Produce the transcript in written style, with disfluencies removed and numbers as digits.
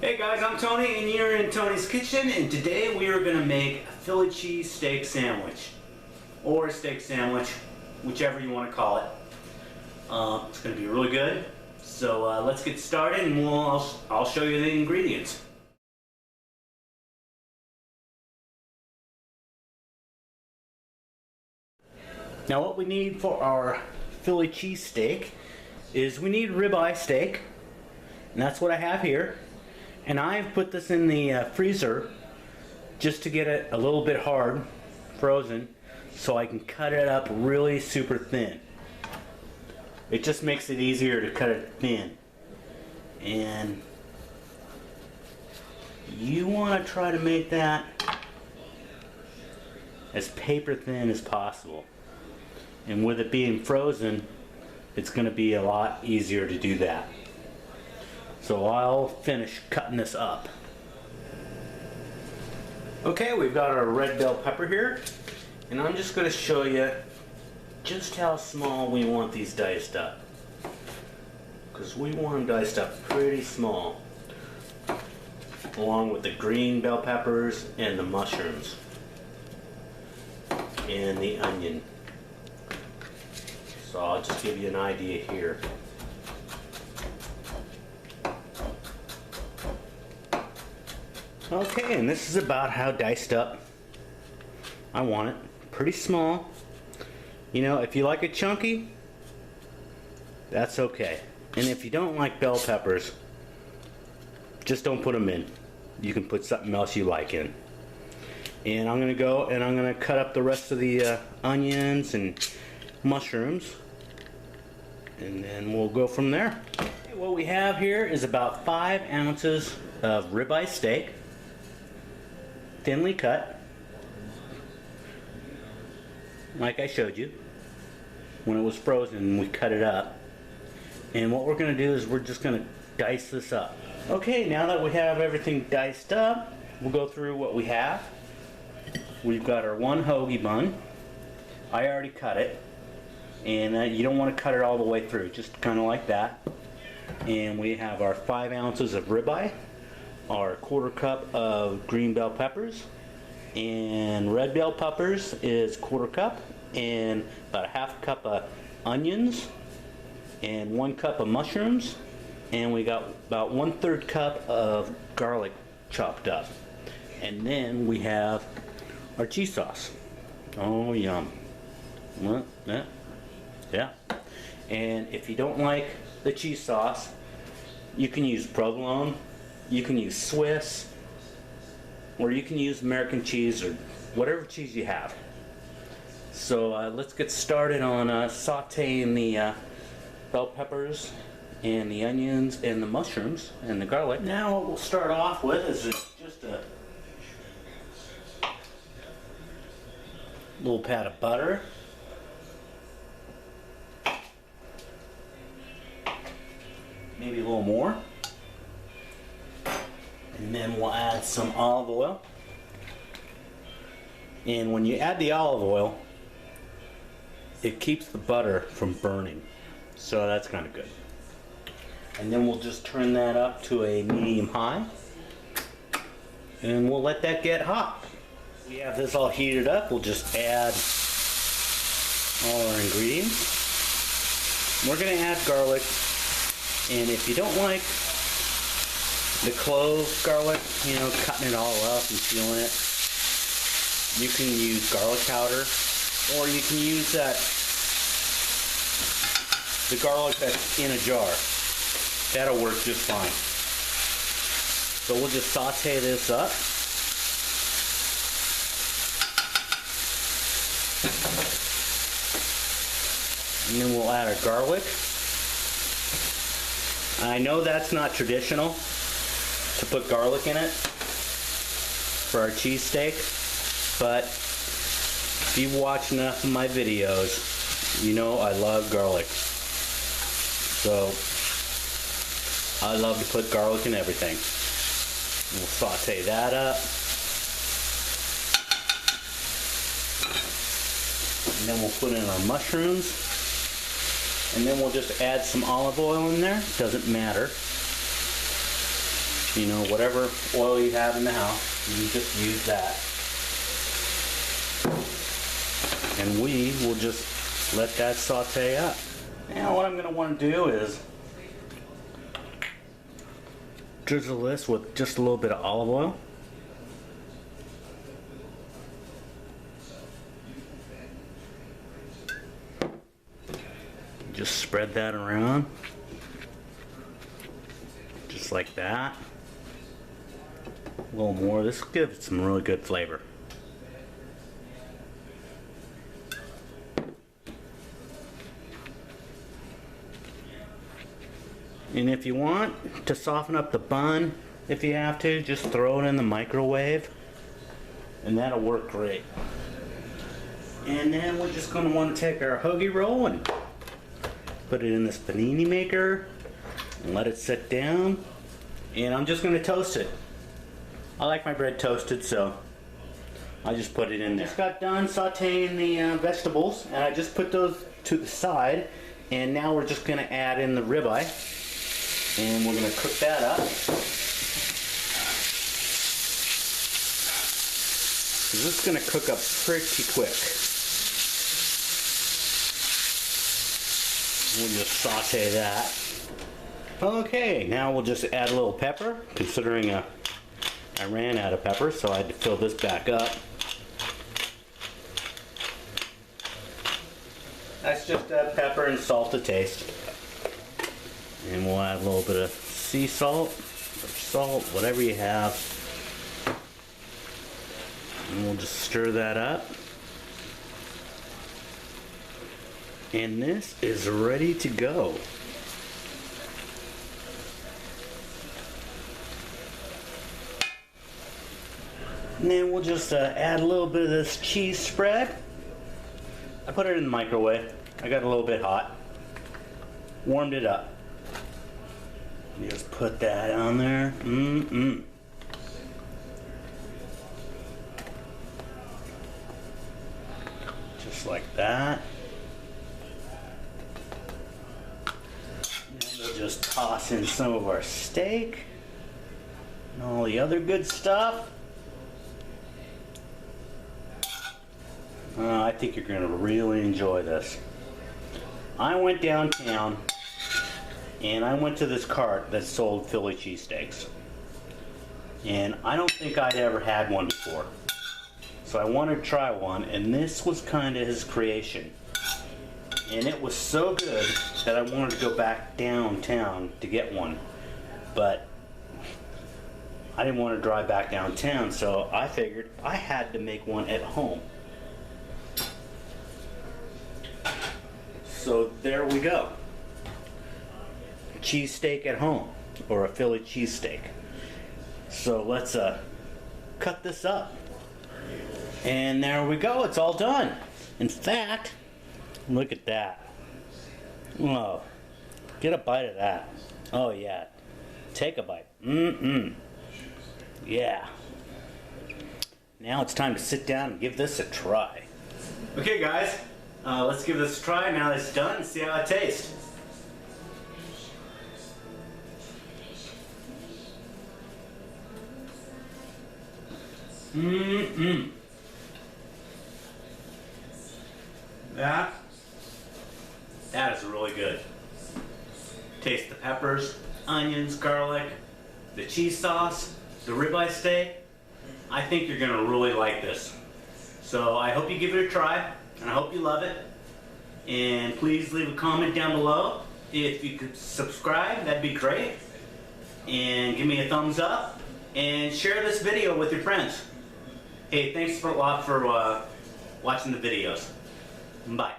Hey guys, I'm Tony and you're in Tony's Kitchen, and today we are going to make a Philly cheese steak sandwich, or a steak sandwich, whichever you want to call it. It's going to be really good, so let's get started and I'll show you the ingredients. Now what we need for our Philly cheese steak is we need ribeye steak, and that's what I have here. And I've put this in the freezer just to get it a little bit hard, frozen, so I can cut it up really super thin. It just makes it easier to cut it thin. And you want to try to make that as paper thin as possible. And with it being frozen, it's going to be a lot easier to do that. So I'll finish cutting this up. Okay, we've got our red bell pepper here, and I'm just going to show you just how small we want these diced up, because we want them diced up pretty small, along with the green bell peppers and the mushrooms and the onion. So I'll just give you an idea here. Okay, and this is about how diced up I want it. Pretty small. You know, if you like it chunky, that's okay. And if you don't like bell peppers, just don't put them in. You can put something else you like in. And I'm going to go and I'm going to cut up the rest of the onions and mushrooms. And then we'll go from there. Okay, what we have here is about 5 ounces of ribeye steak. Thinly cut, like I showed you when it was frozen. We cut it up, and what we're going to do is we're just going to dice this up. Okay, now that we have everything diced up, we'll go through what we have. We've got our 1 hoagie bun. I already cut it, and you don't want to cut it all the way through, just kind of like that. And we have our 5 ounces of ribeye, our 1/4 cup of green bell peppers, and red bell peppers is 1/4 cup, and about a 1/2 cup of onions, and 1 cup of mushrooms, and we got about 1/3 cup of garlic chopped up. And then we have our cheese sauce. Oh, yum. Yeah. And if you don't like the cheese sauce, you can use provolone, you can use Swiss, or you can use American cheese, or whatever cheese you have. So let's get started on sauteing the bell peppers and the onions and the mushrooms and the garlic. Now what we'll start off with is just a little pat of butter. Maybe a little more. And then we'll add some olive oil. And when you add the olive oil, it keeps the butter from burning. So that's kind of good. And then we'll just turn that up to a medium high. And we'll let that get hot. We have this all heated up. We'll just add all our ingredients. We're going to add garlic. And if you don't like the clove garlic, you know, cutting it all up and peeling it, you can use garlic powder, or you can use the garlic that's in a jar. That'll work just fine. So we'll just saute this up. And then we'll add our garlic. I know that's not traditional to put garlic in it for our cheesesteak, but if you've watched enough of my videos, you know I love garlic. So I love to put garlic in everything. We'll saute that up. And then we'll put in our mushrooms. And then we'll just add some olive oil in there. Doesn't matter. You know, whatever oil you have in the house, you just use that. And we will just let that saute up. Now what I'm going to want to do is drizzle this with just a little bit of olive oil. Just spread that around. Just like that. A little more. This will give it some really good flavor. And if you want to soften up the bun, if you have to, just throw it in the microwave and that'll work great. And then we're just going to want to take our hoagie roll and put it in this panini maker and let it sit down. And I'm just going to toast it. I like my bread toasted, so I just put it in there. Just got done sauteing the vegetables, and I just put those to the side. And now we're just going to add in the ribeye. And we're going to cook that up. This is going to cook up pretty quick. We'll just saute that. Okay, now we'll just add a little pepper, considering I ran out of pepper, so I had to fill this back up. That's just pepper and salt to taste. And we'll add a little bit of sea salt, or salt, whatever you have. And we'll just stir that up. And this is ready to go. And then we'll just add a little bit of this cheese spread. I put it in the microwave. I got a little bit hot. Warmed it up. Just put that on there. Just like that. And we'll just toss in some of our steak and all the other good stuff. I think you're going to really enjoy this. I went downtown and I went to this cart that sold Philly cheesesteaks. And I don't think I'd ever had one before. So I wanted to try one, and this was kind of his creation. And it was so good that I wanted to go back downtown to get one. But I didn't want to drive back downtown, so I figured I had to make one at home. So there we go. Cheesesteak at home, or a Philly cheesesteak. So let's cut this up. And there we go, it's all done. In fact, look at that. Oh, get a bite of that. Oh yeah, take a bite. Yeah. Now it's time to sit down and give this a try. Okay guys, let's give this a try now that it's done and see how it tastes. That is really good. Taste the peppers, onions, garlic, the cheese sauce, the ribeye steak. I think you're gonna really like this. So I hope you give it a try, and I hope you love it. And please leave a comment down below. If you could subscribe, that'd be great. And give me a thumbs up, and share this video with your friends. Hey, thanks a lot for watching the videos. Bye.